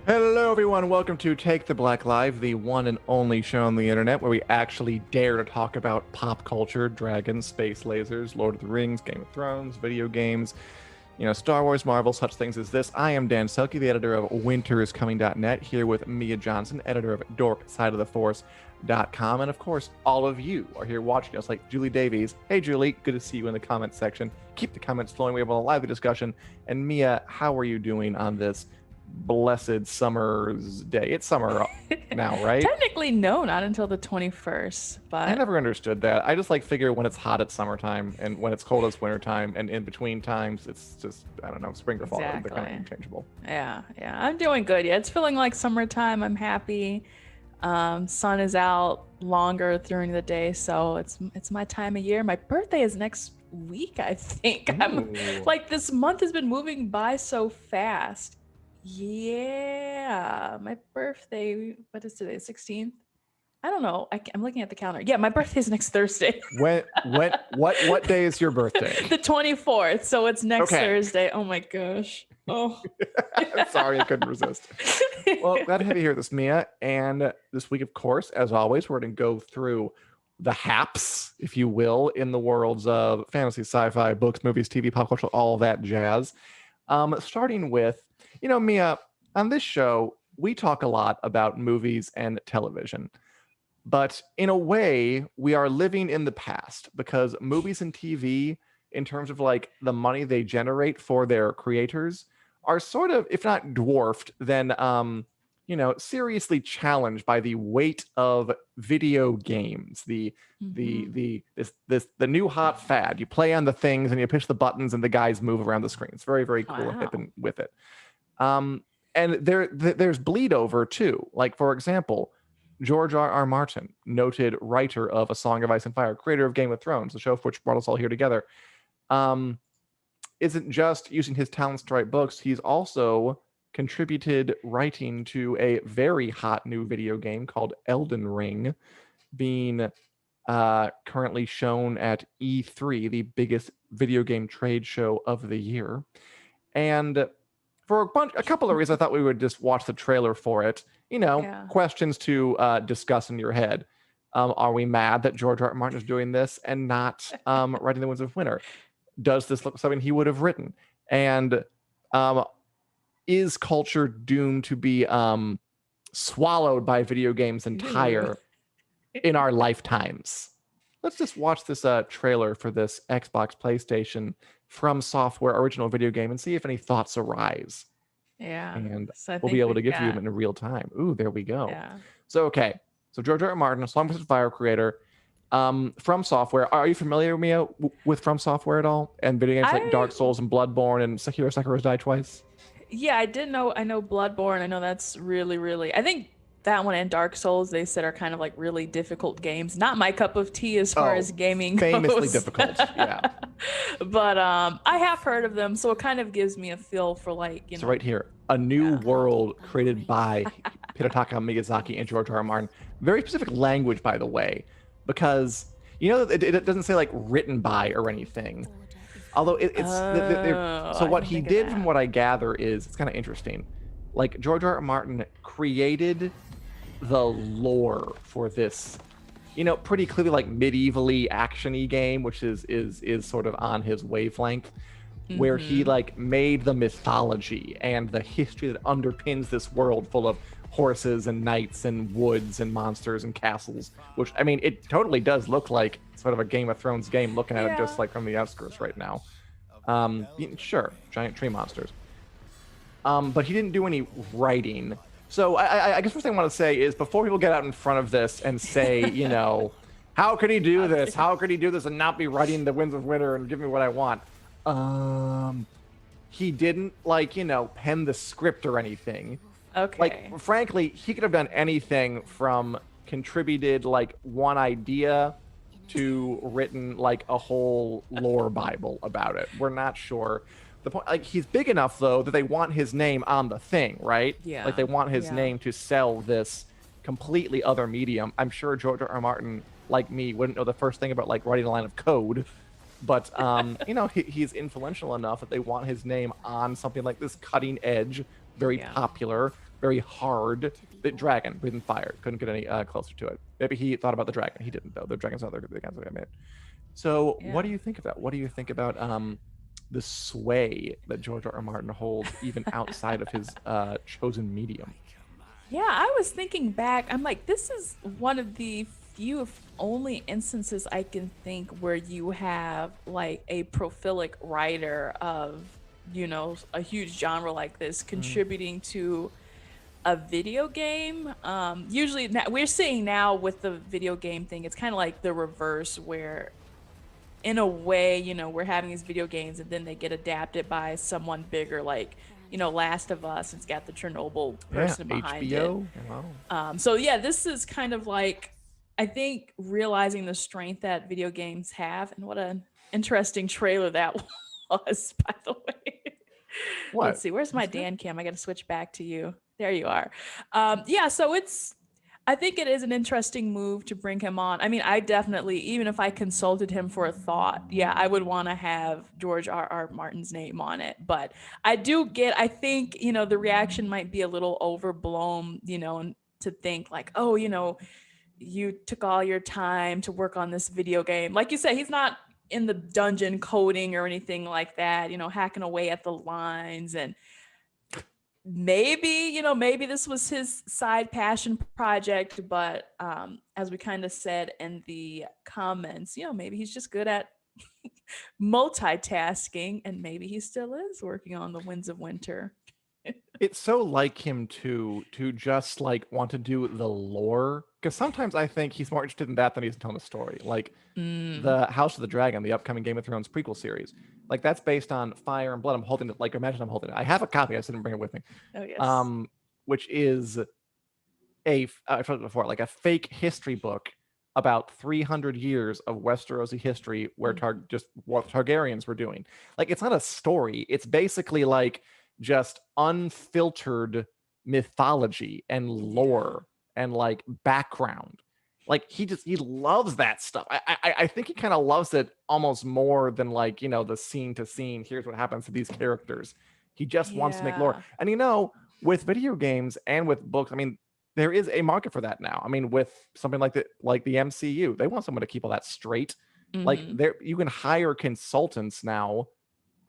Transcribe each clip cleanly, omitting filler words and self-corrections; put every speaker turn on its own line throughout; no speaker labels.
Hello, everyone. Welcome to Take the Black Live, the one and only show on the internet where we actually dare to talk about pop culture, dragons, space lasers, Lord of the Rings, Game of Thrones, video games, Star Wars, Marvel, such things as this. I am Dan Selke, the editor of winteriscoming.net, here with Mia Johnson, editor of dorksideoftheforce.com. And of course, all of you are here watching us, like Julie Davies. Hey, Julie, good to see you in the comments section. Keep the comments flowing. We have a lively discussion. And Mia, how are you doing on this blessed summer's day? It's summer now, right?
Technically, no, not until the 21st. But
I never understood that. I just figure when it's hot it's summertime, and when it's cold it's wintertime, and in between times it's just, I don't know, spring or fall. They're kind of interchangeable.
Yeah, I'm doing good. Yeah, it's feeling like summertime. I'm happy. Sun is out longer during the day, so it's my time of year. My birthday is next week, I think. I'm like, this month has been moving by so fast. Yeah, my birthday. What is today? 16th? I don't know. I'm looking at the calendar. Yeah, my birthday's next Thursday.
What day is your birthday?
The 24th. So it's next Thursday. Oh my gosh. Oh,
I'm sorry, I couldn't resist. Well, glad to have you here with us, Mia. And this week, of course, as always, we're going to go through the haps, if you will, in the worlds of fantasy, sci-fi, books, movies, TV, pop culture, all that jazz. Starting with, Mia, on this show, we talk a lot about movies and television. But in a way, we are living in the past because movies and TV, in terms of the money they generate for their creators, are sort of, if not dwarfed, then seriously challenged by the weight of video games. The new hot fad. You play on the things and you push the buttons and the guys move around the screen. It's very, very cool and hip with it. And there's bleed over too. Like, for example, George R.R. Martin, noted writer of A Song of Ice and Fire, creator of Game of Thrones, the show for which brought us all here together, isn't just using his talents to write books. He's also contributed writing to a very hot new video game called Elden Ring, being currently shown at E3, the biggest video game trade show of the year. And for a couple of reasons, I thought we would just watch the trailer for it. Questions to discuss in your head. Are we mad that George R.R. Martin is doing this and not writing The Winds of Winter? Does this look like something he would have written? And is culture doomed to be swallowed by video games entire in our lifetimes? Let's just watch this trailer for this Xbox, PlayStation, From Software original video game and see if any thoughts arise.
Yeah.
And we'll be able to give you them in real time. Ooh, there we go. Yeah. So George R.R. Martin, a Song of Fire creator, From Software. Are you familiar, Mia, with From Software at all? And video games like Dark Souls and Bloodborne and Sekiro's Die Twice?
Yeah, I know Bloodborne. I know that's really, really, I think that one and Dark Souls, they said, are kind of really difficult games. Not my cup of tea as far as gaming goes.
Famously difficult, yeah.
But I have heard of them, so it kind of gives me a feel for
So right here, a new world created by Hidetaka, Miyazaki, and George R.R. Martin. Very specific language, by the way, because it doesn't say written by or anything. Although so what he did, from what I gather, is it's kind of interesting. George R.R. Martin created the lore for this, pretty clearly medievally actiony game, which is sort of on his wavelength, where he made the mythology and the history that underpins this world full of horses and knights and woods and monsters and castles, which, I mean, it totally does look like sort of a Game of Thrones game, looking at it just from the outskirts right now. Sure, giant tree monsters. But he didn't do any writing. So I guess first thing I want to say is, before people get out in front of this and say, how could he do this? How could he do this and not be writing The Winds of Winter and give me what I want? He didn't pen the script or anything.
Okay.
Frankly, he could have done anything from contributed one idea to written a whole lore Bible about it. We're not sure. The point, he's big enough though that they want his name on the thing, right?
Yeah.
They want his name to sell this completely other medium. I'm sure George R.R. Martin, like me, wouldn't know the first thing about writing a line of code, but he's influential enough that they want his name on something like this cutting edge very
Yeah.
popular, very hard. The dragon breathing fire, couldn't get any closer to it. Maybe he thought about the dragon. He didn't though. The dragon's not the guns that I made. So what
Yeah.
do you think of that? What do you think about the sway that George R. R. Martin holds even outside of his chosen medium?
Yeah, I was thinking back. I'm like, this is one of the few, if only instances I can think where you have like a prolific writer of, a huge genre like this
Mm.
contributing to a video game. Usually, we're seeing now with the video game thing, it's kind of like the reverse, where in a way, we're having these video games and then they get adapted by someone bigger, like, Last of Us. It's got the Chernobyl
Yeah,
person behind it.
HBO. Wow.
So yeah, this is kind of like, I think, realizing the strength that video games have, and what an interesting trailer that was, by the way. Let's
What?
see, where's my
That's good.
Dan cam? I got to switch back to you. There you are. Yeah, so I think it is an interesting move to bring him on. I mean, I definitely, even if I consulted him for a thought, yeah, I would want to have George R. R. Martin's name on it. But I think, the reaction might be a little overblown, and to think like, oh, you took all your time to work on this video game. Like you said, he's not in the dungeon coding or anything like that, hacking away at the lines. And maybe this was his side passion project, but as we kind of said in the comments, maybe he's just good at multitasking, and maybe he still is working on the Winds of Winter.
It's so like him to just like want to do the lore, because sometimes I think he's more interested in that than he's telling a story. Like
Mm.
the House of the Dragon, the upcoming Game of Thrones prequel series, like that's based on Fire and Blood. I'm holding it. Like imagine I'm holding it. I have a copy. I just didn't bring it with me.
Oh yes.
Um, which is I've said it before, like a fake history book about 300 years of Westerosi history where just what Targaryens were doing. Like it's not a story. It's basically like just unfiltered mythology and lore and like background. Like he loves that stuff. I think he kind of loves it almost more than like the scene to scene. Here's what happens to these characters. He just wants to make lore.
Yeah.
And with video games and with books, I mean, there is a market for that now. I mean, with something like the MCU, they want someone to keep all that straight. Like
Mm-hmm.
you can hire consultants now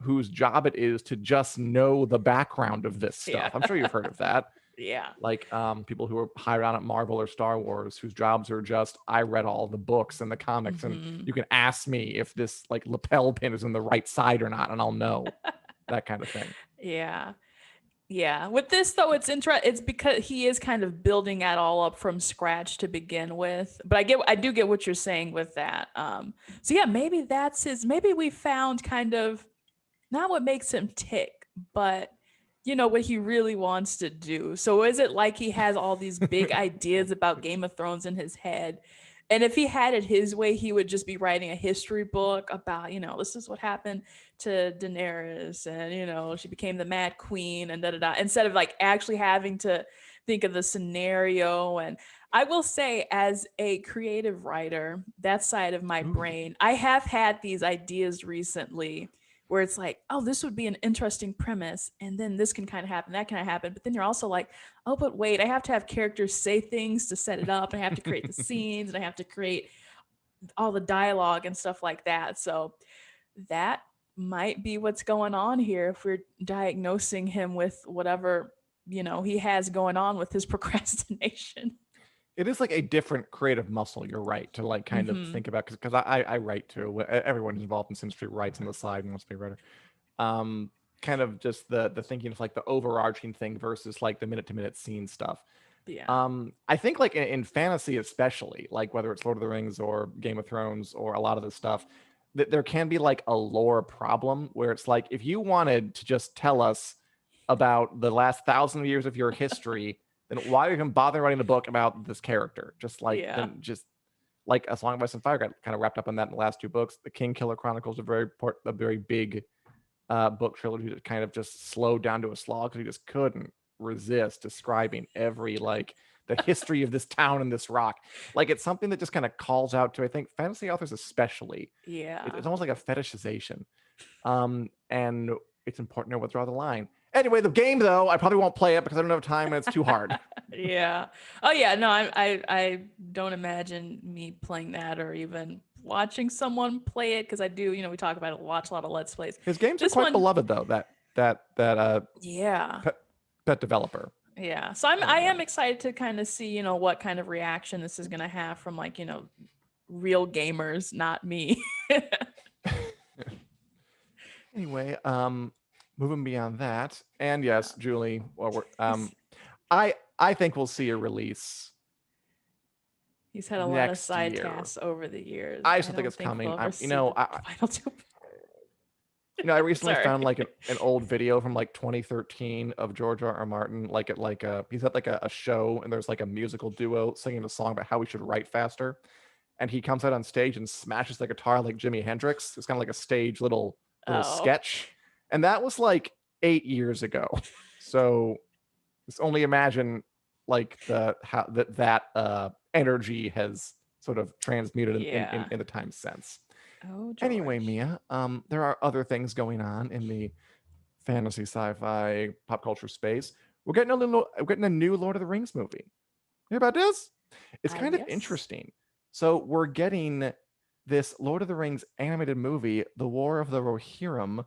whose job it is to just know the background of this
Yeah.
stuff. I'm sure you've heard of that.
Yeah.
Like people who are hired on at Marvel or Star Wars, whose jobs are just I read all the books and the comics, and
Mm-hmm.
you can ask me if this like lapel pin is in the right side or not, and I'll know that kind of thing.
Yeah. Yeah. With this though, it's because he is kind of building that all up from scratch to begin with. But I do get what you're saying with that. So yeah, maybe maybe we found kind of not what makes him tick, but what he really wants to do. So is it like he has all these big ideas about Game of Thrones in his head? And if he had it his way, he would just be writing a history book about, this is what happened to Daenerys, and she became the Mad Queen, and da da da. Instead of like actually having to think of the scenario. And I will say, as a creative writer, that side of my
Ooh.
brain, I have had these ideas recently where it's like, oh, this would be an interesting premise, and then this can kind of happen, that kind of happen. But then you're also like, oh, but wait, I have to have characters say things to set it up, and I have to create the scenes, and I have to create all the dialogue and stuff like that. So that might be what's going on here if we're diagnosing him with whatever he has going on with his procrastination.
It is like a different creative muscle, you're right, to like kind of
Mm-hmm.
think about, because I write too. Everyone who's involved in this industry writes on the side and wants to be a writer. Um, kind of just the thinking of like the overarching thing versus like the minute to minute scene stuff.
Yeah.
I think like in fantasy especially, like whether it's Lord of the Rings or Game of Thrones or a lot of this stuff, that there can be like a lore problem where it's like if you wanted to just tell us about the last 1,000 years of your history, then why even bother writing a book about this character? Just like
Yeah.
then just like A Song of Ice and Fire got kind of wrapped up in that in the last two books. The King Killer Chronicles are a very big book trilogy that kind of just slowed down to a slog because he just couldn't resist describing every like the history of this town and this rock. Like it's something that just kind of calls out to, I think, fantasy authors especially.
Yeah.
It's almost like a fetishization, and it's important to know where to draw the line. Anyway, the game though, I probably won't play it because I don't have time and it's too hard.
Yeah. Oh yeah. No, I don't imagine me playing that or even watching someone play it because I do. We talk about it, watch a lot of Let's Plays.
His games are
This
quite
one,
beloved though. That
yeah.
pet, pet developer.
Yeah. So I am excited to kind of see, what kind of reaction this is gonna have from like, real gamers, not me.
Anyway, moving beyond that, and yes, Julie, well,
He's,
I think we'll see a release
he's had a lot of
next
side
year.
tasks over the years.
I
I
just don't think
don't
it's
think
coming.
we'll ever
I'm,
see the final two.
I recently
Sorry.
found like an old video from like 2013 of George R. R. Martin, like at like he's at like a show and there's like a musical duo singing a song about how we should write faster, and he comes out on stage and smashes the guitar like Jimi Hendrix. It's kind of like a stage little
Oh,
sketch, and that was like 8 years ago. So just only imagine like the how that energy has sort of transmuted
yeah.
in the time since.
Oh,
Anyway,
George.
Mia, there are other things going on in the fantasy, sci-fi, pop culture space. We're getting a new Lord of the Rings movie. Hear about this? It's kind of
Yes.
interesting. So we're getting this Lord of the Rings animated movie, The War of the Rohirrim,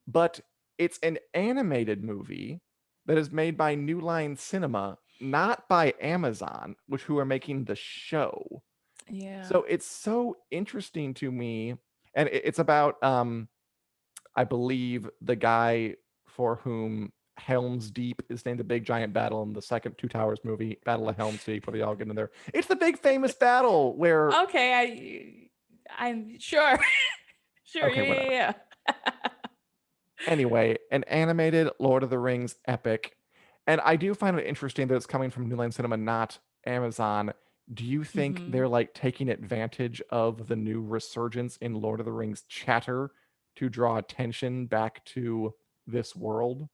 but it's an animated movie that is made by New Line Cinema, not by Amazon, which who are making the show.
Yeah.
So it's so interesting to me, and it's about I believe the guy for whom Helm's Deep is named the big giant battle in the second Two Towers movie, Battle of Helm's Deep, where they all get in there. It's the big famous battle where
Okay, I'm sure. Sure.
okay,
Yeah,
whatever.
yeah, yeah.
Anyway, an animated Lord of the Rings epic. And I do find it interesting that it's coming from New Line Cinema, not Amazon. Do you think
Hmm.
they're like taking advantage of the new resurgence in Lord of the Rings chatter to draw attention back to this world?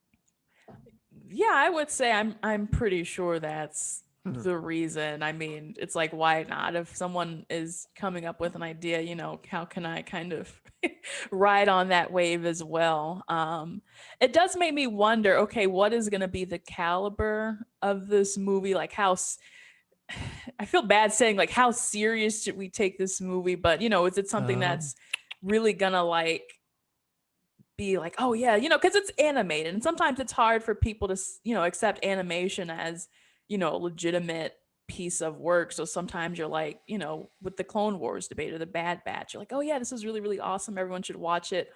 Yeah, I would say I'm pretty sure that's
Hmm.
the reason. I mean, it's like why not? If someone is coming up with an idea, how can I kind of ride on that wave as well? It does make me wonder, okay, what is going to be the caliber of this movie? Like I feel bad saying like how serious should we take this movie, but is it something
Um,
that's really gonna like be like, oh yeah, because it's animated, and sometimes it's hard for people to accept animation as a legitimate piece of work. So sometimes you're like, with the Clone Wars debate or the Bad Batch, you're like, oh yeah, this is really really awesome. Everyone should watch it.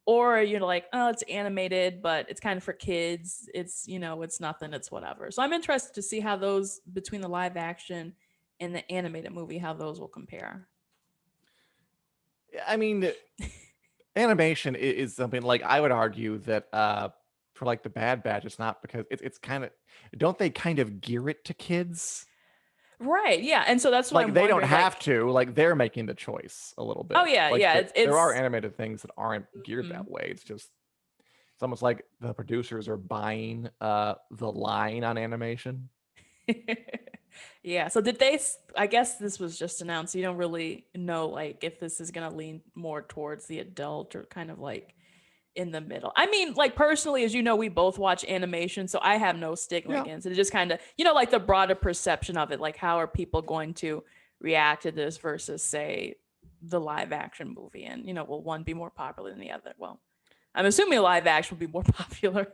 Or you're like, oh, it's animated, but it's kind of for kids. It's it's nothing. It's whatever. So I'm interested to see how those between the live action and the animated movie, how those will compare.
I mean, animation is something like I would argue that for like the Bad Batch, it's not because it's kind of don't they kind of gear it to kids?
Right. Yeah. And so that's what
Like
I'm
they don't
wondering.
have
Like,
to, like they're making the choice a little
oh
bit.
yeah,
Like
yeah.
there are
It's
animated things that aren't geared
mhm.
that way. It's almost like the producers are buying the line on animation.
Yeah. So did they? I guess this was just announced. You don't really know like if this is gonna lean more towards the adult or kind of like in the middle. I mean, like personally, as you know, we both watch animation, so I have no stigma
Yeah.
against it. It just kind of, like the broader perception of it, like how are people going to react to this versus say the live action movie, and will one be more popular than the other? Well, I'm assuming live action will be more popular.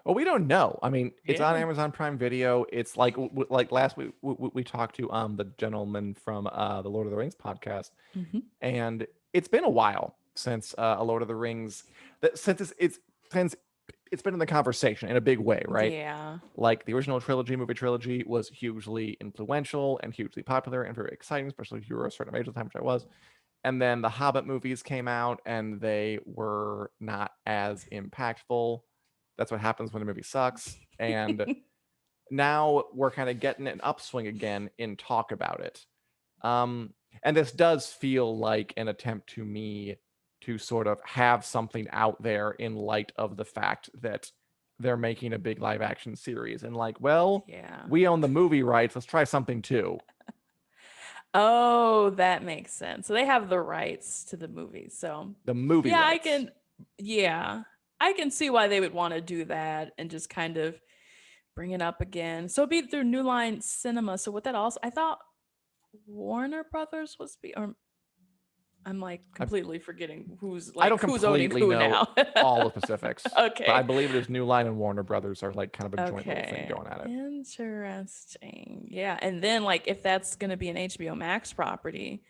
Well, we don't know. I mean, it's on
Yeah.
Amazon Prime Video. It's like like last week we talked to the gentleman from the Lord of the Rings podcast,
Hmm.
and it's been a while since a Lord of the Rings that since it's been in the conversation in a big way, right?
Yeah.
Like the original movie trilogy was hugely influential and hugely popular and very exciting, especially if you were a certain age at the time, which I was. And then the Hobbit movies came out and they were not as impactful. That's what happens when a movie sucks. And now we're kind of getting an upswing again in talk about it. And this does feel like an attempt to me to sort of have something out there in light of the fact that they're making a big live action series and like, well,
Yeah.
we own the movie rights. Let's try something too.
Oh, that makes sense. So they have the rights to the movie. So
The movie
yeah, I
rights.
can. Yeah. I can see why they would want to do that and just kind of bring it up again. So it'd be through New Line Cinema. So what that also, I thought Warner Brothers was be, or I'm like
I,
completely forgetting
I don't
who's owning
completely
who
know
now.
all the specifics, but I
Okay.
believe it is New Line and Warner Brothers are like kind of a joint little thing
Okay.
going at it.
Interesting. Yeah. And then like if that's gonna be an HBO Max property,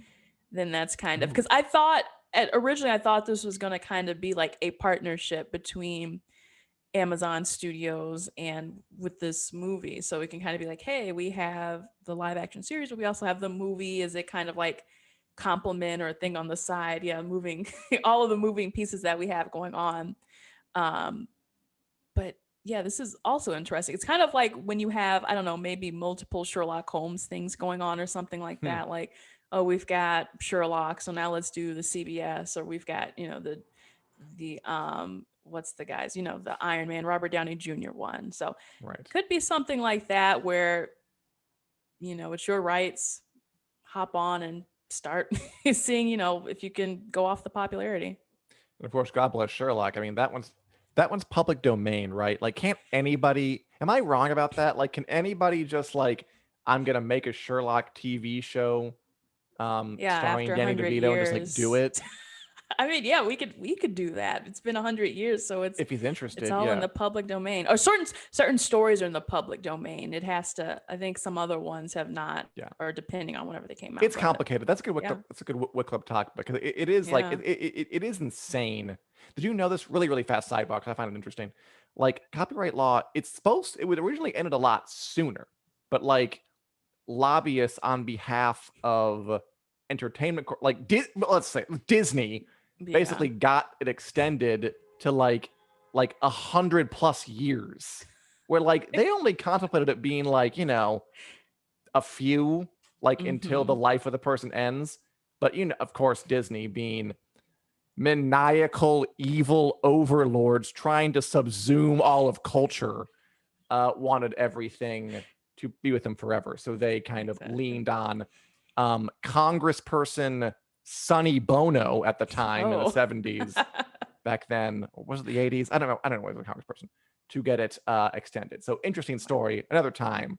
then that's kind of
Ooh.
because I thought originally I thought this was gonna kind of be like a partnership between Amazon Studios and with this movie. So it can kind of be like, hey, we have the live action series, but we also have the movie. Is it kind of like complement or a thing on the side? Yeah, moving all of the moving pieces that we have going on. Um, but yeah, this is also interesting. It's kind of like when you have, I don't know, maybe multiple Sherlock Holmes things going on or something like
Hmm.
that. Like, oh, we've got Sherlock, so now let's do the CBS, or we've got, the what's the guys, the Iron Man, Robert Downey Jr. one. So
Right.
could be something like that where, it's your rights, hop on and start seeing, if you can go off the popularity.
And of course, God bless Sherlock. I mean, that one's public domain, right? Like, can't anybody? Am I wrong about that? Like, can anybody just like, I'm gonna make a Sherlock TV show,
Yeah,
starring
after
Danny
100
DeVito, and just like do
years.
it
I mean, yeah, we could do that. It's been 100 years, so it's
if he's
it's
interested?
all in
Yeah,
the public domain. Or certain stories are in the public domain. It has to. I think some other ones have not,
yeah.
or depending on whenever they came out.
It's
But
complicated. That's a good
yeah,
That's a good Wick Club talk because it is like
yeah.
it is insane. Did you know this? Really, really fast sidebar because I find it interesting. Like copyright law, it would originally ended a lot sooner, but like lobbyists on behalf of entertainment, let's say Disney,
Yeah.
basically got it extended to like 100 plus years, where like they only contemplated it being like a few, like until the
Mm-hmm.
life of the person ends. But of course, Disney being maniacal, evil overlords trying to subsume all of culture, wanted everything to be with them forever. So they kind of
Exactly.
leaned on Congressperson Sonny Bono at the time in the
Oh.
70s. Back then, or was it the 80s? I don't know. I don't know. It was a Congressperson to get it extended. So interesting story, another time.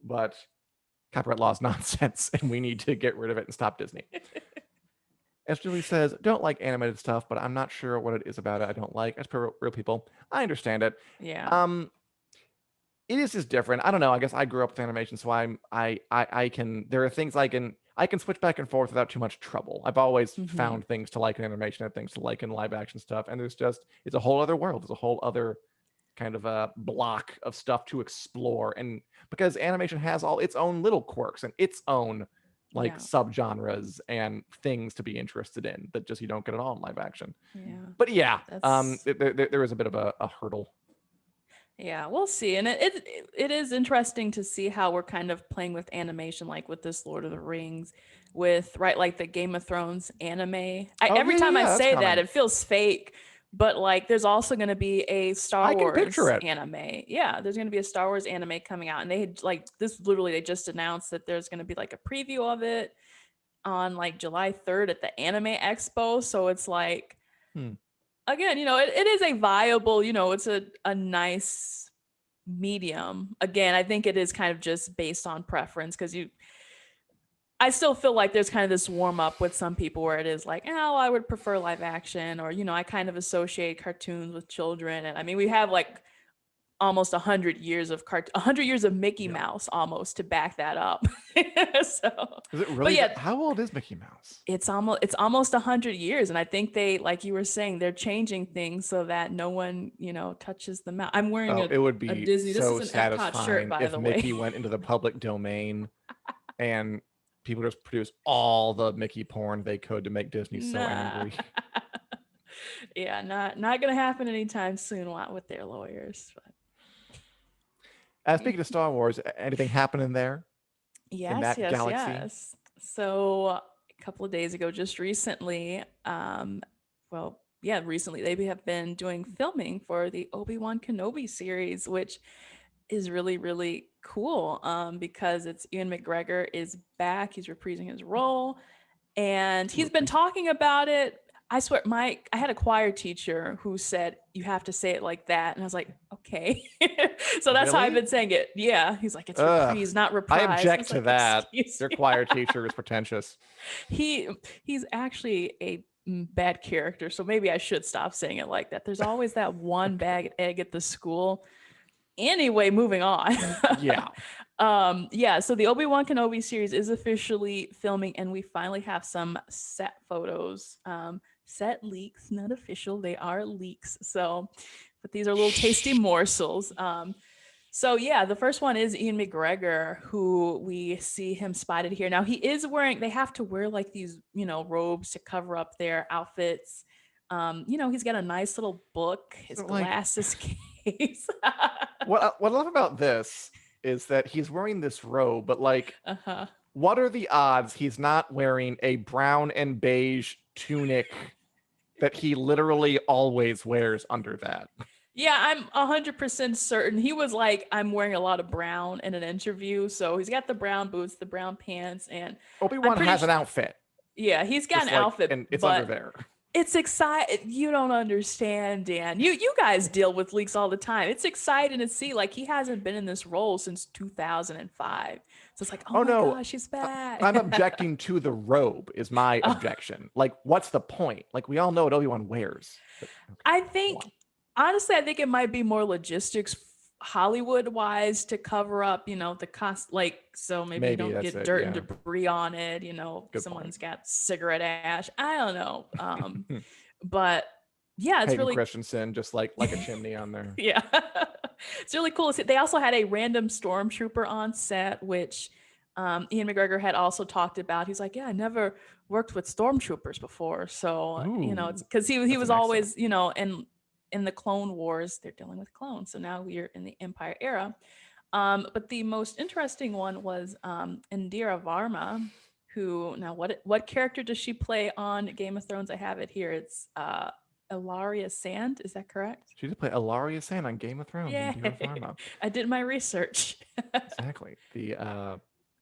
But copyright law is nonsense, and we need to get rid of it and stop Disney. As Julie says, don't like animated stuff, but I'm not sure what it is about it I don't like. As per real people, I understand it.
Yeah.
Um, it is just different. I don't know. I guess I grew up with animation, so I can. There are things I can switch back and forth without too much trouble. I've always
Mm-hmm.
found things to like in animation and things to like in live action stuff, and it's a whole other world. It's a whole other kind of a block of stuff to explore, and because animation has all its own little quirks and its own like
Yeah.
subgenres and things to be interested in that just you don't get at all in live action.
Yeah.
But yeah,
That's
there is a bit of a hurdle.
Yeah, we'll see. And it is interesting to see how we're kind of playing with animation, like with this Lord of the Rings, with right, like the Game of Thrones anime.
Oh
Every
yeah, yeah,
time I
yeah, that's
say that,
coming.
it feels fake. But like there's also gonna be a Star
I can picture
Wars
it.
anime. Yeah, there's gonna be a Star Wars anime coming out. And they had like this literally they just announced that there's gonna be like a preview of it on like July 3rd at the Anime Expo. So it's like
Hmm.
again, it is a viable, it's a nice medium. Again, I think it is kind of just based on preference because I still feel like there's kind of this warm up with some people where it is like, oh, I would prefer live action, or I kind of associate cartoons with children, and I mean we have like almost 100 years of 100 years of Mickey
Yeah.
Mouse almost to back that up. So,
Is it
but
really
yeah,
that? How old is Mickey Mouse?
it's almost 100 years, and I think they, like you were saying, they're changing things so that no one touches the mouse. I'm wearing
Oh, it would
a
be
Disney. This is
so
an Epcot shirt,
satisfying
by
if
the way.
Mickey went into the public domain and people just produced all the Mickey porn they could to make Disney so
Nah.
angry.
Yeah, not gonna happen anytime soon with their lawyers. But
Speaking of Star Wars, anything happening there in
yes,
that
yes,
galaxy?
yes. So a couple of days ago, just recently, well, yeah, recently they have been doing filming for the Obi-Wan Kenobi series, which is really, really cool. Because it's Ewan McGregor is back. He's reprising his role, and he's been talking about it. I swear, I had a choir teacher who said you have to say it like that, and I was like, okay. So that's how I've
Really?
been saying it. Yeah, he's like, it's
Ugh.
reprise, not
I
reprise. I
object
was
to
like,
that.
excuse
Your
me.
choir teacher is pretentious.
he he's actually a bad character, so maybe I should stop saying it like that. There's always that one bad egg at the school. Anyway, moving on.
Yeah.
Yeah, so the Obi-Wan Kenobi series is officially filming, and we finally have some set photos. Set leaks, not official, they are leaks. So, but these are little tasty
Shh.
morsels. So yeah, the first one is Ian McGregor, who we see him spotted here. Now he is wearing, they have to wear like these, robes to cover up their outfits. He's got a nice little book, his
So, like,
glasses case.
what I love about this is that he's wearing this robe, but like,
Uh-huh.
what are the odds he's not wearing a brown and beige tunic that he literally always wears under that?
Yeah, I'm 100% certain. He was like, I'm wearing a lot of brown in an interview. So he's got the brown boots, the brown pants, and I'm
Obi-Wan
pretty
has
sure,
an outfit,
yeah, he's got an
just like,
outfit,
and it's under
but
there.
it's exciting. You don't understand, Dan. You guys deal with leaks all the time. It's exciting to see. Like he hasn't been in this role since 2005. So it's like, oh
Oh
my
no,
gosh, he's
I-
back.
I'm objecting to the robe is my
Oh,
objection. Like, what's the point? Like, we all know what Obi-Wan wears. But, okay,
I
go
think
on.
honestly, I think it might be more logistics Hollywood wise to cover up, the cost, like, so maybe you
Maybe
don't
that's
get
it.
dirt and
Yeah,
debris on it,
good point.
someone's got cigarette ash. I don't know. But yeah, it's
Hayden
really
Christensen, just like a chimney on there.
yeah. It's really cool to see. They also had a random stormtrooper on set, which Ian McGregor had also talked about. He's like, yeah, I never worked with stormtroopers before, so it's
Ooh,
because he
that's
was
an accent.
always in the Clone Wars, they're dealing with clones, so now we're in the Empire era. But the most interesting one was Indira Varma, who now what character does she play on Game of Thrones? I have it here. It's Ilaria Sand. Is that correct?
She did play Ilaria Sand on Game of Thrones and
Yeah,
Dear Varma.
I did my research.
Exactly.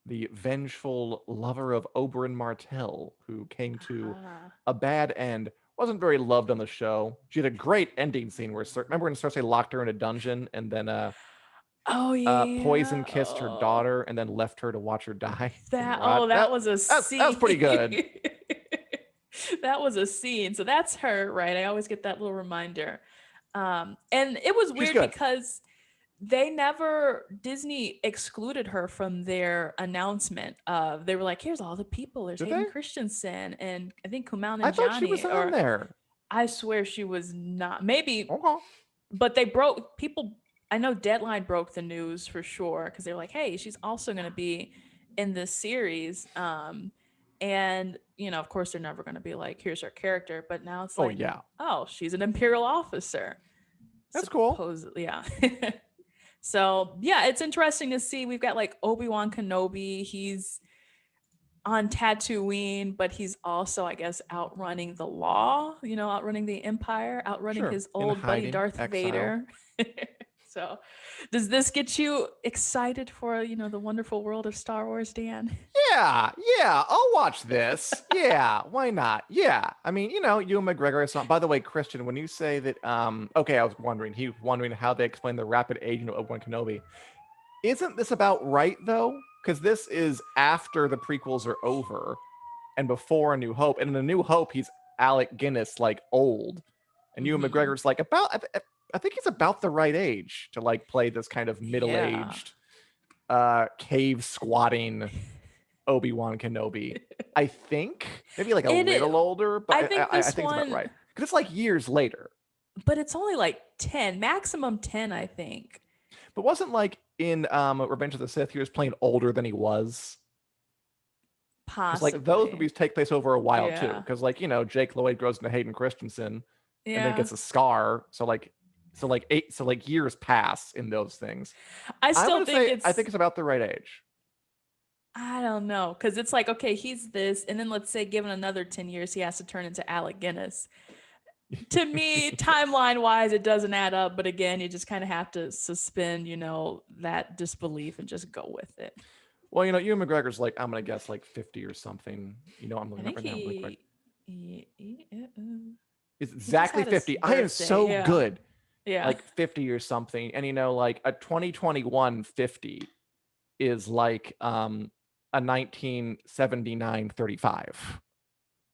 The vengeful lover of Oberyn Martell, who came to
Ah.
a bad end, wasn't very loved on the show. She had a great ending scene where remember when Cersei locked her in a dungeon and then
Oh
poison
yeah.
kissed her
Oh,
daughter and then left her to watch her die and
that
rot.
oh that was a
That was
scene.
pretty good.
That was a scene. So that's her, right? I always get that little reminder. And it was
She's
weird
good.
because Disney excluded her from their announcement of, they were like, here's all the people. There's
Did they?
Hayden Christensen and I think Kumail
I
and
thought she was
Johnny,
on
or
there.
I swear she was not. Maybe,
Okay.
but they broke people. I know Deadline broke the news for sure because they were like, hey, she's also going to be in this series. And of course, they're never going to be like, here's her character. But now it's
Oh
like,
yeah.
oh, she's an Imperial officer.
That's cool.
Supposedly, yeah. So yeah, it's interesting to see. We've got like Obi-Wan Kenobi. He's on Tatooine, but he's also, I guess, outrunning the law, outrunning the Empire, outrunning
Sure.
his
In
old buddy
hiding,
Darth
exile.
Vader. So, does this get you excited for, the wonderful world of Star Wars, Dan?
Yeah, I'll watch this. Yeah, why not? Yeah. I mean, Ewan McGregor is not. By the way, Christian, when you say that, okay, I was wondering, he was wondering how they explain the rapid aging of Obi-Wan Kenobi. Isn't this about right though? Because this is after the prequels are over and before A New Hope. And in A New Hope, he's Alec Guinness, like old, and Ewan
Mm-hmm.
McGregor's like I think he's about the right age to like play this kind of
Yeah.
middle-aged, cave squatting Obi-Wan Kenobi. I think maybe like a
It is,
little older, but
I think
I
this
think it's about
one,
right because it's like years later.
but it's only like 10, maximum 10, I think.
But wasn't like in Revenge of the Sith, he was playing older than he was. Because like those
Possibly.
movies take place over a while too.
Yeah.
Because like Jake Lloyd grows into Hayden Christensen, and then
Yeah.
gets a scar. So like years pass in those things.
I
I'm
still
gonna
think
say I
it's,
think it's about the right age.
I don't know, because it's like, okay, he's this, and then let's say, given another 10 years, he has to turn into Alec Guinness. To me, timeline wise, it doesn't add up. But again, you just kind of have to suspend, that disbelief and just go with it.
Well, Ewan McGregor's like I'm gonna guess like 50 or something. I'm
I
looking up
think
right now really quick. It's
He just
exactly
had his
50. I am
birthday.
so
Yeah.
good.
Yeah.
Like 50 or something. And like a 2021 50 is like a 1979 35.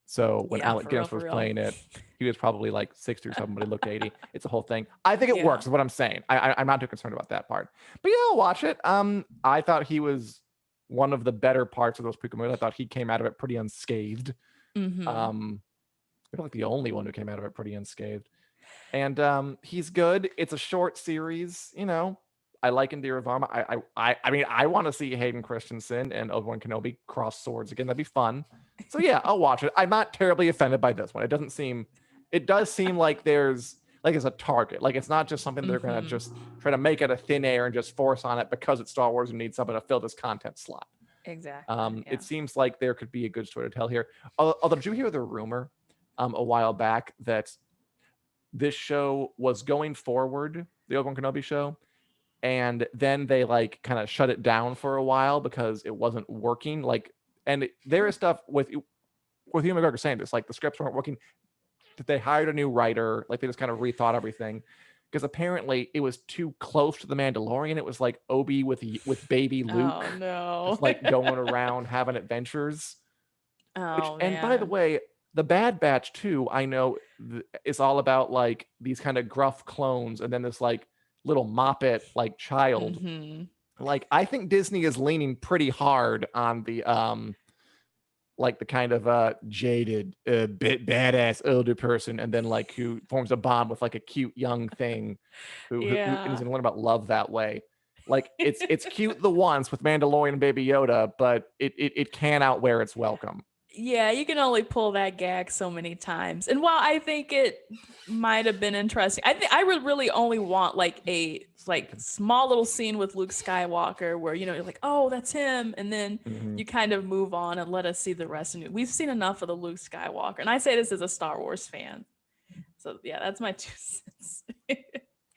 So when
Yeah,
Alec
for real,
Guinness
for
was
real.
playing it, he was probably like 60 or something, but he looked 80. It's a whole thing. I think it
Yeah.
works, is what I'm saying. I'm not too concerned about that part. But yeah, I'll watch it. I thought he was one of the better parts of those prequel movies. I thought he came out of it pretty unscathed.
Mm-hmm.
I feel like the only one who came out of it pretty unscathed. And he's good. It's a short series, I like Indira Varma. I mean, I want to see Hayden Christensen and Obi-Wan Kenobi cross swords again. That'd be fun. So yeah, I'll watch it. I'm not terribly offended by this one. It does seem like it's a target. Like it's not just something they're gonna
Mm-hmm.
just try to make out of thin air and just force on it because it's Star Wars and need something to fill this content slot.
Exactly. Yeah.
It seems like there could be a good story to tell here. Although, did you hear the rumor a while back that this show was going forward, the Obi-Wan Kenobi show, and then they like kind of shut it down for a while because it wasn't working. There is stuff with Hugh McGregor saying this, like the scripts weren't working. That they hired a new writer, like they just kind of rethought everything because apparently it was too close to the Mandalorian. It was like Obi with baby Luke,
Oh no.
just like going around having adventures.
Oh
And by the
man.
way, the Bad Batch too, I know is all about like these kind of gruff clones, and then this like little moppet like child.
Mm-hmm.
Like I think Disney is leaning pretty hard on the like the kind of jaded bit badass older person, and then like who forms a bond with like a cute young thing who is
Yeah.
gonna learn about love that way. Like it's cute the once with Mandalorian and Baby Yoda, but it can outwear its welcome.
Yeah, you can only pull that gag so many times. And while I think it might have been interesting, I think I would really only want like a small little scene with Luke Skywalker where you're like, oh, that's him, and then
Mhm.
you kind of move on and let us see the rest of it. We've seen enough of the Luke Skywalker, and I say this as a Star Wars fan. So yeah, that's my 2 cents.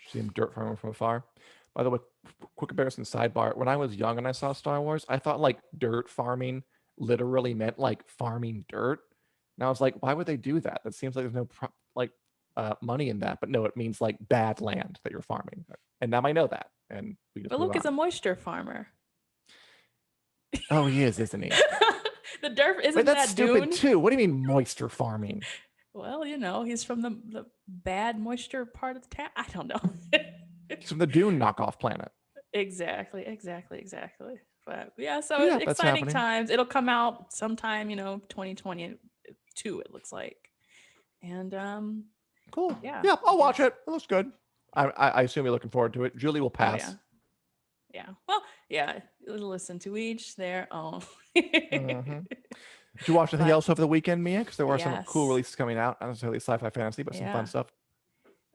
See him dirt farming from afar. By the way, quick comparison sidebar. When I was young and I saw Star Wars, I thought like dirt farming literally meant like farming dirt. And I was like, why would they do that? That seems like there's no money in that. But no, it means like bad land that you're farming. And now I know that. And we just
But
move
Luke is
on.
a moisture farmer.
Oh, he is, isn't he?
The dirt isn't
Wait, that's
that
stupid
Dune?
too. What do you mean moisture farming?
Well, he's from the bad moisture part of the town. I don't know.
He's from the Dune knockoff planet.
Exactly. But yeah, so
But yeah,
it's
that's
exciting
happening.
times. It'll come out sometime, 2022, it looks like. And
Cool.
yeah.
Yeah, I'll
I
watch
guess.
it. It looks good. I assume you're looking forward to it. Julie will
Oh
pass.
yeah. Yeah. Well, yeah. Listen, to each their own.
Mhm. Did you watch anything
But
else over the weekend, Mia? Because there were some cool
yes.
releases coming out. Not necessarily sci-fi fantasy, but some fun
Yeah.
stuff.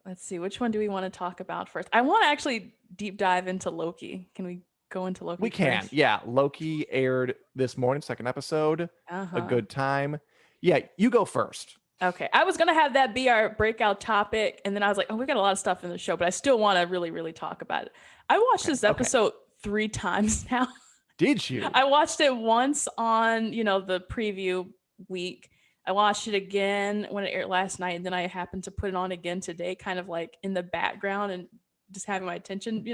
Let's see. Which one do we want to talk about first? I want to actually deep dive into Loki. Can we go into Loki
We can.
first?
Yeah. Loki aired this morning, second episode. A
Uh-huh.
good time. Yeah, you go first.
Okay. I was going to have that be our breakout topic. And then I was like, oh, we got a lot of stuff in the show, but I still want to really, really talk about it. I watched this episode 3 times now.
Did you?
I watched it once on, the preview week. I watched it again when it aired last night. And then I happened to put it on again today, kind of like in the background and just having my attention,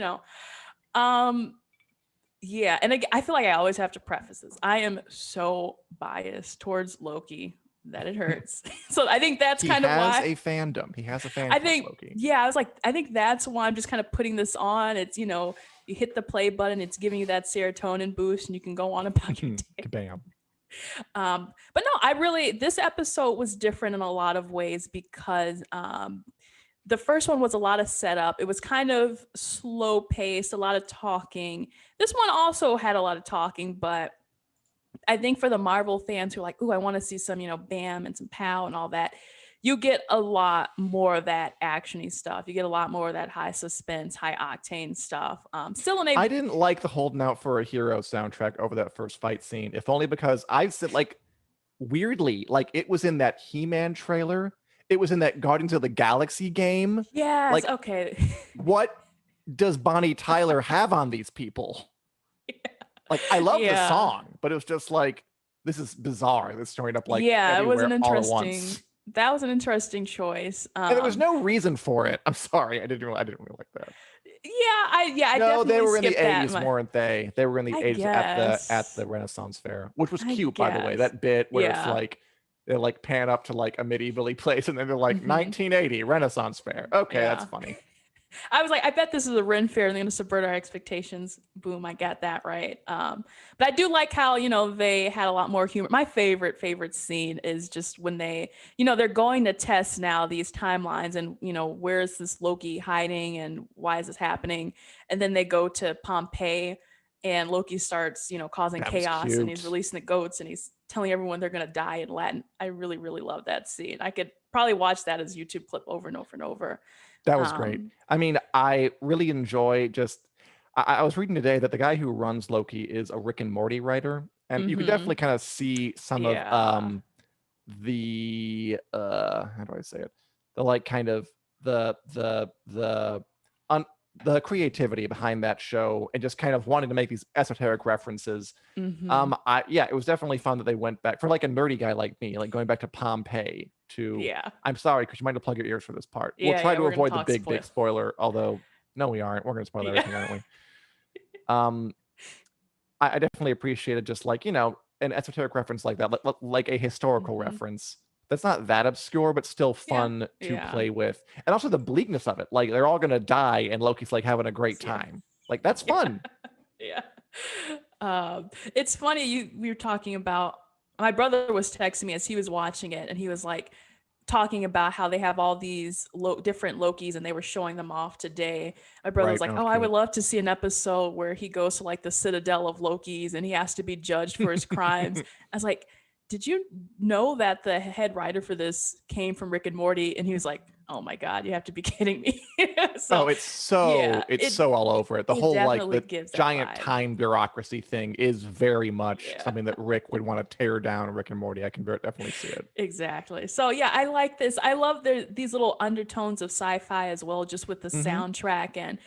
Yeah. And I feel like I always have to preface this. I am so biased towards Loki that it hurts. So I think that's kind of why.
He has a fandom. He has a fan
I
club,
think,
Loki.
yeah, I think that's why I'm just kind of putting this on. It's, you hit the play button, it's giving you that serotonin boost, and you can go on about your day.
Bam.
But no, this episode was different in a lot of ways because the first one was a lot of setup. It was kind of slow paced, a lot of talking. This one also had a lot of talking, but I think for the Marvel fans who are like, ooh, I want to see some, bam and some pow and all that, you get a lot more of that actiony stuff. You get a lot more of that high suspense, high octane stuff.
I didn't like the holding out for a hero soundtrack over that first fight scene, if only because I've said like weirdly, like it was in that He-Man trailer. It was in that Guardians of the Galaxy game.
Yes,
like,
okay.
What does Bonnie Tyler have on these people? Yeah. Like, I love the song, but it was just like, this is bizarre. This showing up like
it was an
all at
interesting.
once.
That was an interesting choice.
And there was no reason for it. I'm sorry, I didn't really like that.
I
No, they
definitely
were in the
skipped that.
80s, weren't they? They were in the
I
80s at the
guess.
Renaissance Fair, which was
I
cute, by the way.
guess.
That bit where it's
Yeah.
like they like pan up to like a medievally place, and then they're like
Hmm.
1980 Renaissance Fair. Okay, that's
Yeah.
funny.
I was like, I bet this is a Ren fair and they're going to subvert our expectations. Boom, I got that right. But I do like how, they had a lot more humor. My favorite scene is just when they're going to test now these timelines and, where is this Loki hiding and why is this happening? And then they go to Pompeii and Loki starts, causing
That was
chaos and he's
cute.
releasing the goats and he's telling everyone they're going to die in Latin. I really, really love that scene. I could probably watch that as a YouTube clip over and over and over.
That was great.
Um,
I mean, I really enjoy just. I was reading today that the guy who runs Loki is a Rick and Morty writer, and you can
mhm.
definitely kind of see some of
Yeah.
the how do I say it? The like kind of the un, the creativity behind that show and just kind of wanting to make these esoteric references.
Mhm.
It was definitely fun that they went back for like a nerdy guy like me, like going back to Pompeii to.
Yeah.
I'm sorry, because you might have to plug your ears for this part. We'll
Yeah,
try
yeah,
to
we're gonna
avoid the
talk
big
spoil.
spoiler, although no, we aren't. We're gonna spoil
Yeah.
everything, aren't we? Um, I definitely appreciated just like an esoteric reference like that, like a historical
Mhm.
reference that's not that obscure, but still
Yeah.
fun to
Yeah.
play with, and also the bleakness of it. Like they're all gonna die, and Loki's like having a great
Yeah.
time. Like that's
Yeah.
fun.
Yeah. It's funny we were talking about my brother was texting me as he was watching it and he was like talking about how they have all these different Lokis and they were showing them off today. My brother was
Right?
like,
Oh,
"Oh, I would
cute.
love to see an episode where he goes to like the citadel of Lokis and he has to be judged for his crimes." I was like, "Did you know that the head writer for this came from Rick and Morty?" And he was like, "Oh my god, you have to be kidding me."
Oh,
So, yeah,
it's
it
so all over it. The
it
whole like
definitely
the
gives that
giant
vibe.
time bureaucracy thing is very much
Yeah.
something that Rick would want to tear down Rick and Morty. I can definitely see it.
Exactly. So yeah, I like this. I love these little undertones of sci-fi as well, just with the
Hmm.
soundtrack, and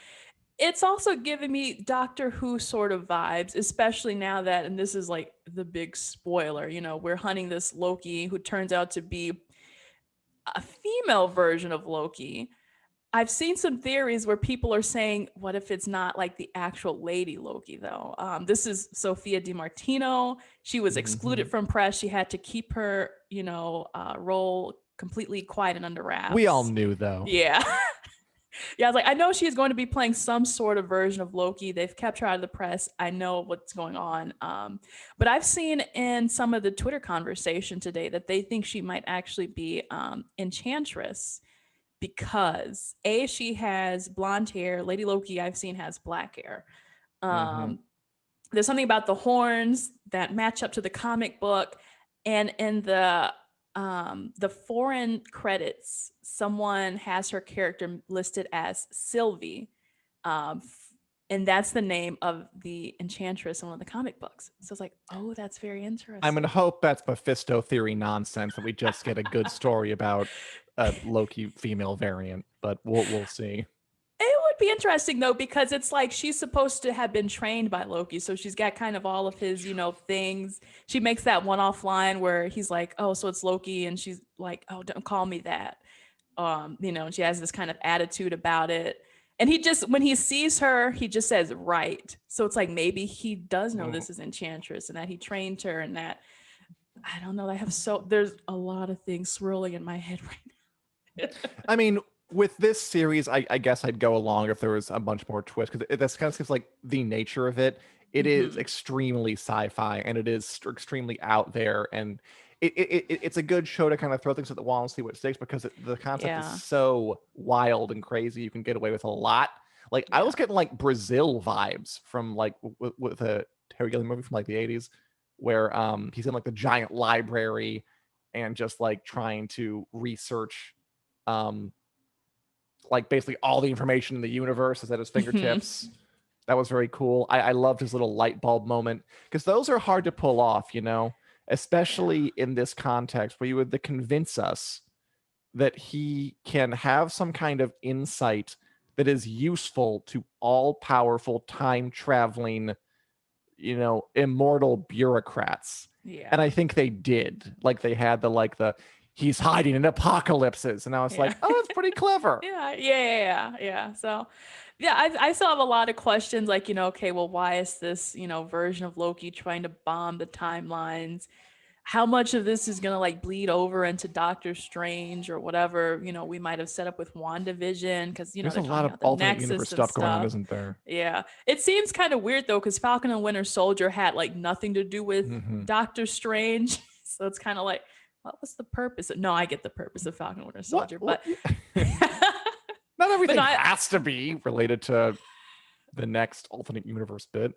it's also giving me Doctor Who sort of vibes, especially now that, and this is like the big spoiler, we're hunting this Loki who turns out to be a female version of Loki. I've seen some theories where people are saying, what if it's not like the actual Lady Loki, though? This is Sophia DiMartino. She was excluded
Hmm.
from press. She had to keep her, role completely quiet and under
We all
wraps.
knew though.
Yeah. Yeah, I was like, I know she's going to be playing some sort of version of Loki. They've kept her out of the press. I know what's going on. But I've seen in some of the Twitter conversation today that they think she might actually be Enchantress because she has blonde hair. Lady Loki I've seen has black hair.
Hmm.
Um, there's something about the horns that match up to the comic book, and in the foreign credits, someone has her character listed as Sylvie, um, and that's the name of the enchantress in one of the comic books. So it's like, oh, that's very
I'm gonna
interesting.
hope that's Mephisto theory nonsense that we just get a good story about a Loki female variant, but we'll see.
It would be interesting though because it's like she's supposed to have been trained by Loki, so she's got kind of all of his, things. She makes that one-off line where he's like, "Oh, so it's Loki," and she's like, "Oh, don't call me that." And she has this kind of attitude about it. And he just when he sees her, he just says right. So it's like maybe he does know
Mm.
this is Enchantress and that he trained her and that I don't know. I have there's a lot of things swirling in my head right now.
I mean, with this series, I guess I'd go along if there was a bunch more twists because this kind of seems like the nature of it. It is
Hmm.
extremely sci-fi and it is extremely out there, and it's a good show to kind of throw things at the wall and see what sticks because the concept is
Yeah.
so wild and crazy. You can get away with a lot. Like I
Yeah.
was getting like Brazil vibes from like with a Terry Gilliam movie from like the 80s where he's in like the giant library and just like trying to research um like basically all the information in the universe is at his
Hmm.
fingertips. That was very cool. I loved his little light bulb moment because those are hard to pull off,
Yeah.
especially in this context where you would convince us that he can have some kind of insight that is useful to all powerful time traveling, immortal bureaucrats. And I
Yeah.
think they did. Like they had the he's hiding in apocalypses, and I was
Yeah.
like, oh, that's pretty clever.
Yeah. So, yeah, I still have a lot of questions. Like, okay, well, why is this, version of Loki trying to bomb the timelines? How much of this is gonna like bleed over into Doctor Strange or whatever, we might have set up with WandaVision, because
There's a
they're
lot
talking
of
about the
alternate universe
Nexus and
stuff going on,
stuff.
isn't there?
Yeah. It seems kind of weird though, because Falcon and Winter Soldier had like nothing to do with
Mm-hmm.
Doctor Strange. So it's kind of like, what was the purpose? No, I get the purpose of Falcon and Winter
What?
Soldier,
What?
but
Not
but
everything
no,
has to be related to the next alternate universe bit.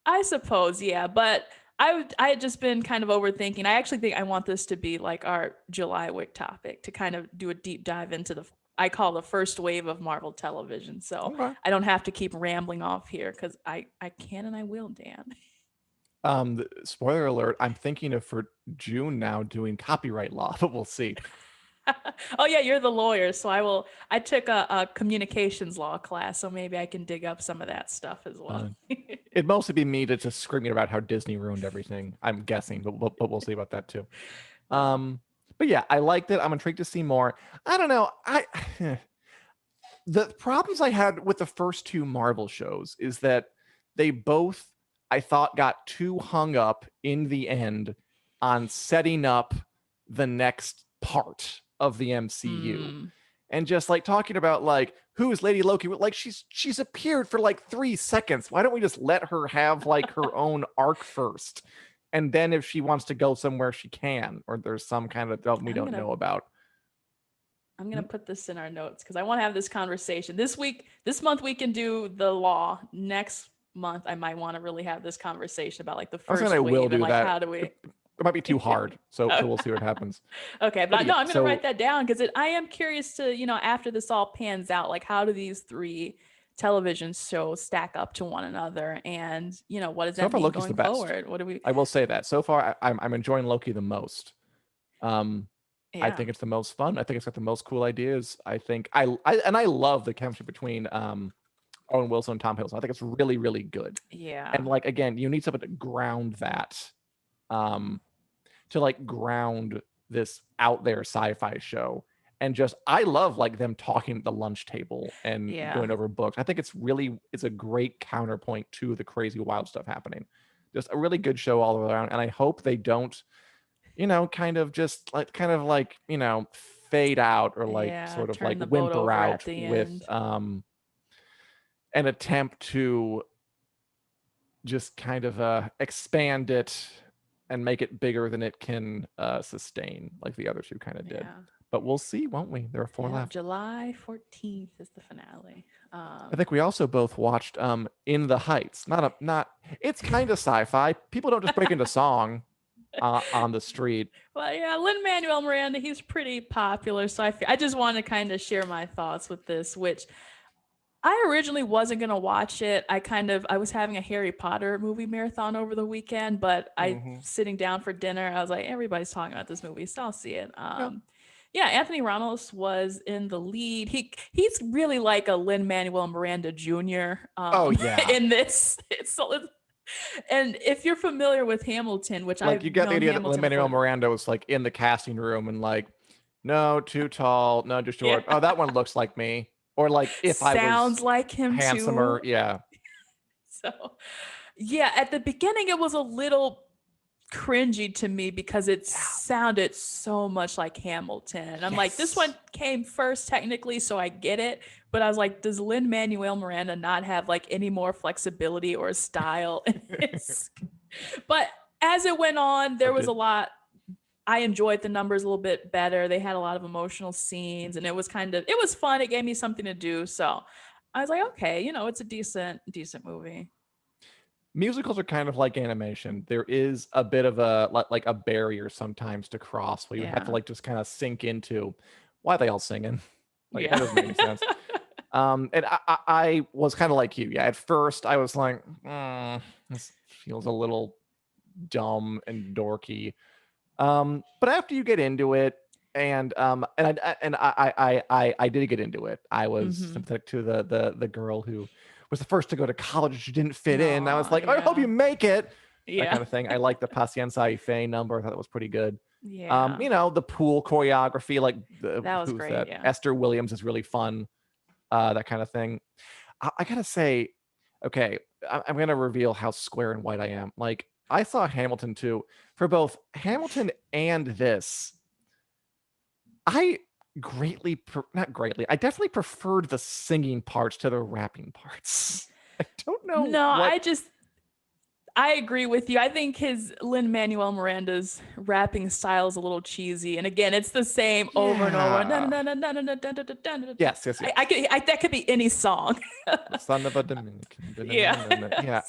I suppose, yeah. But I had just been kind of overthinking. I actually think I want this to be like our July WiC topic, to kind of do a deep dive into the, I call the first wave of Marvel television. So
Okay.
I don't have to keep rambling off here, because I can and I will, Dan.
Spoiler alert, I'm thinking of for June now doing copyright law, but we'll see.
Oh yeah, you're the lawyer, so I took a communications law class, so maybe I can dig up some of that stuff as well.
It'd mostly be me to just screaming about how Disney ruined everything, I'm guessing, but we'll see about that too.
Wow.
But yeah, I liked it. I'm intrigued to see more. I don't know. The problems I had with the first two Marvel shows is that they both, I thought, got too hung up in the end on setting up the next part of the MCU.
Mm,
And just like talking about like, who is Lady Loki? Like she's appeared for like 3 seconds. Why don't we just let her have like her own arc first? And then if she wants to go somewhere, she can, or there's some kind of development we don't know about.
I'm gonna put this in our notes, because I want to have this conversation this month. We can do the law. Next month, I might want to really have this conversation about like the
I was
first
saying I
wave
will
and
do
like
that.
how do we.
It might be too hard, so we'll see what happens.
Okay, but no,
yeah,
I'm gonna write that down, because I am curious to, after this all pans out, like how do these three television shows stack up to one another, and what does
so
that
far
mean
Loki's the
going
best.
forward? What do we?
I will say that so far I'm enjoying Loki the most. I
Yeah.
think it's the most fun. I think it's got the most cool ideas. I think I love the chemistry between Owen Wilson and Tom Hiddleston. I think it's really, really good.
Yeah.
And like again, you need something to ground that, to like ground this out there sci-fi show. And just I love like them talking at the lunch table and
Yeah.
going over books. I think it's a great counterpoint to the crazy wild stuff happening. Just a really good show all around. And I hope they don't, kind of fade out or like
Yeah.
sort of
Turn
like
the boat
whimper
over
out
at the
with
end.
an attempt to just kind of expand it and make it bigger than it can sustain, like the other two kind of did.
Yeah.
But we'll see, won't we? There are 4 left.
July 14th is the finale.
I think we also both watched In the Heights. Not it's kind of sci-fi. People don't just break into song on the street.
Well, yeah, Lin-Manuel Miranda, he's pretty popular, so I just want to kind of share my thoughts with this, which I originally wasn't gonna watch it. I was having a Harry Potter movie marathon over the weekend, but sitting down for dinner, I was like, everybody's talking about this movie, so I'll see it. Yeah, Anthony Ramos was in the lead. He's really like a Lin-Manuel Miranda Jr.
Oh yeah.
In this. And if you're familiar with Hamilton, which
like you get the idea that Lin-Manuel Miranda was like in the casting room and like, no, too tall, no, too short. Yeah. Oh, that one looks like me. Or like if I was
sounds like him
handsomer,
too.
Yeah.
So yeah, at the beginning it was a little cringy to me because it sounded so much like Hamilton. I'm like, this one came first technically, so I get it. But I was like, does Lin-Manuel Miranda not have like any more flexibility or style in this? But as it went on, there was a lot. I enjoyed the numbers a little bit better. They had a lot of emotional scenes, and it was fun. It gave me something to do. So I was like, okay, it's a decent movie.
Musicals are kind of like animation. There is a bit of a barrier sometimes to cross where you have to like just kind of sink into why are they all singing? Like that doesn't make any sense. And I was kind of like you. Yeah, at first I was like, this feels a little dumb and dorky. But after you get into it, and I did get into it. I was sympathetic to the girl who was the first to go to college. She didn't fit in. I was like, I hope you make it. That kind of thing. I like the Paciencia y Fe number. I thought it was pretty good.
Yeah.
The pool choreography, like
That was
who's
great.
that?
Yeah.
Esther Williams is really fun. That kind of thing. I gotta say, okay, I'm gonna reveal how square and white I am. Like, I saw Hamilton too. For both Hamilton and this, I not greatly. I definitely preferred the singing parts to the rapping parts. I don't know
No,
what.
I agree with you. I think his Lin-Manuel Miranda's rapping style is a little cheesy, and again, it's the same over and over.
Yeah. Yes, yes, yes.
That could be any song.
The son of a Dominican.
Yeah.
Yeah,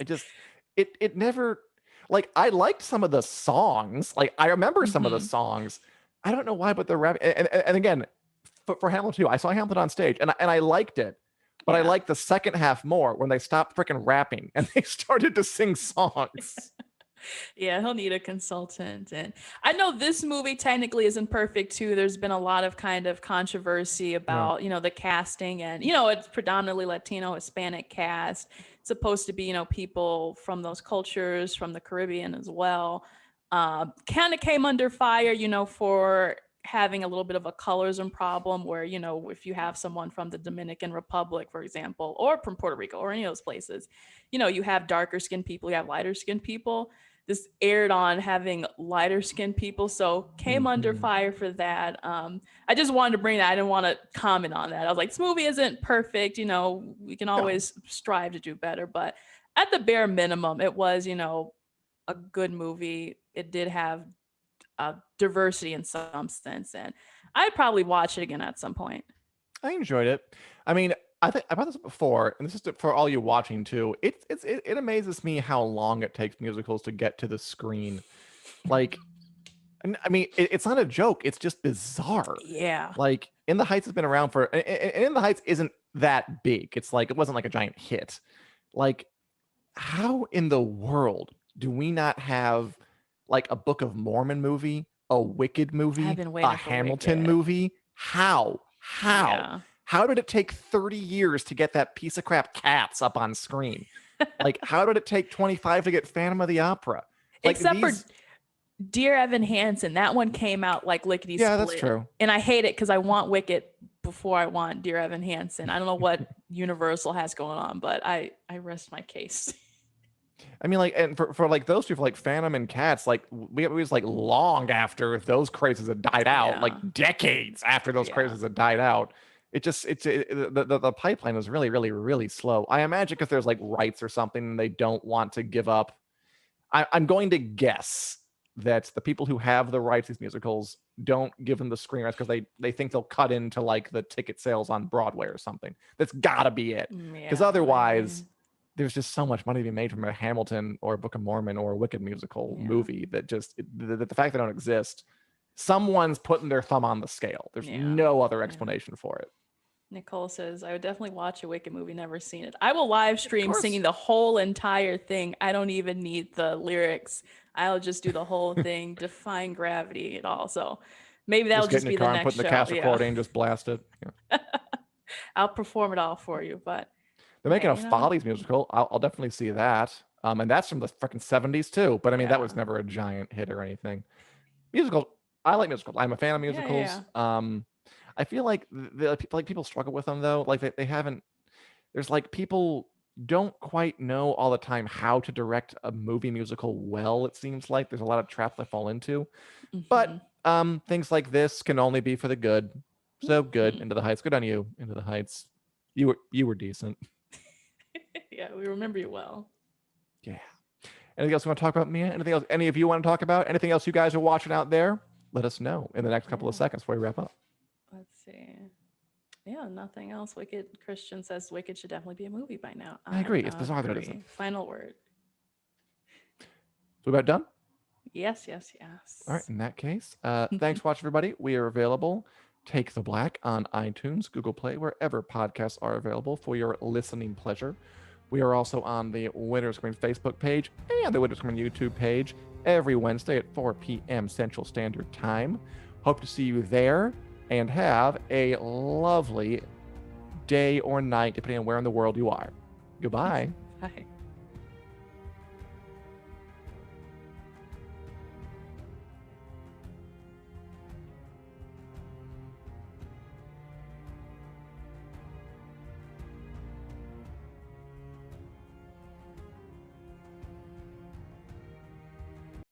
it never, like, I liked some of the songs. Like, I remember some of the
Mhm.
songs. I don't know why, but the rap, and again, for Hamilton too, I saw Hamilton on stage and I liked it. But I
Yeah.
liked the second half more when they stopped freaking rapping and they started to sing songs.
Yeah, he'll need a consultant. And I know this movie technically isn't perfect too. There's been a lot of kind of controversy
Yeah.
about, the casting, and it's predominantly Latino, Hispanic cast. It's supposed to be, people from those cultures, from the Caribbean as well. Kind of came under fire, for having a little bit of a colorism problem where, if you have someone from the Dominican Republic, for example, or from Puerto Rico or any of those places, you have darker skinned people, you have lighter skinned people. This aired on having lighter skinned people, so came under fire for that. I just wanted to bring that. I didn't want to comment on that. I was like, this movie isn't perfect. We can always strive to do better, but at the bare minimum, it was, a good movie. It did have diversity in some sense, and I'd probably watch it again at some point.
I enjoyed it. I mean, I think I brought this up before, and this is for all you watching too. It amazes me how long it takes musicals to get to the screen. Like, I mean, it's not a joke. It's just bizarre.
Yeah.
Like, In the Heights has been around for, and In the Heights isn't that big. It's like, it wasn't like a giant hit. Like, how in the world do we not have like a Book of Mormon movie, a Wicked movie,
I've been
a
waiting for
Hamilton
Wicked.
movie? How?
Yeah.
How did it take 30 years to get that piece of crap Cats up on screen? Like, how did it take 25 to get Phantom of the Opera? Like,
Except for Dear Evan Hansen, that one came out like lickety split.
Yeah, that's true.
And I hate it because I want Wicked before I want Dear Evan Hansen. I don't know what Universal has going on, but I rest my case.
I mean, like, and for like those two, for like Phantom and Cats, like it was like long after those crazes had died out,
Yeah.
like decades after those crazes had died out. The pipeline was really, really, really slow. I imagine because there's like rights or something, and they don't want to give up. I'm going to guess that the people who have the rights to these musicals don't give them the screen rights because they think they'll cut into like the ticket sales on Broadway or something. That's gotta be it. Because otherwise, there's just so much money to be made from a Hamilton or a Book of Mormon or a Wicked musical movie that just the fact they don't exist, someone's putting their thumb on the scale. There's no other explanation for it.
Nicole says, I would definitely watch a Wicked movie, never seen it. I will live stream singing the whole entire thing. I don't even need the lyrics. I'll just do the whole thing, defying gravity and all. So maybe that'll just be the next show.
Put in the cast recording, just blast it. Yeah.
I'll perform it all for you, but
they're making a Follies musical. I'll definitely see that. And that's from the freaking 70s too. But I mean, that was never a giant hit or anything. Musical. I like musicals. I'm a fan of musicals. I feel like people struggle with them though. Like they haven't. There's like people don't quite know all the time how to direct a movie musical well. It seems like there's a lot of traps they fall into. But things like this can only be for the good. So good. Into the Heights. Good on you. Into the Heights. You were decent.
Yeah, we remember you well.
Yeah. Anything else you want to talk about, Mia? Anything else any of you want to talk about? Anything else you guys are watching out there? Let us know in the next couple of seconds before we wrap up.
Let's see. Yeah, nothing else. Wicked. Christian says Wicked should definitely be a movie by now.
I agree. It's bizarre that it isn't.
Final word.
So we about done?
Yes.
All right. In that case, thanks for watching, everybody. We are available. Take the Black on iTunes, Google Play, wherever podcasts are available for your listening pleasure. We are also on the Winter Screen Facebook page and the Winter Screen YouTube page every Wednesday at 4 p.m. Central Standard Time. Hope to see you there and have a lovely day or night, depending on where in the world you are. Goodbye.
Bye.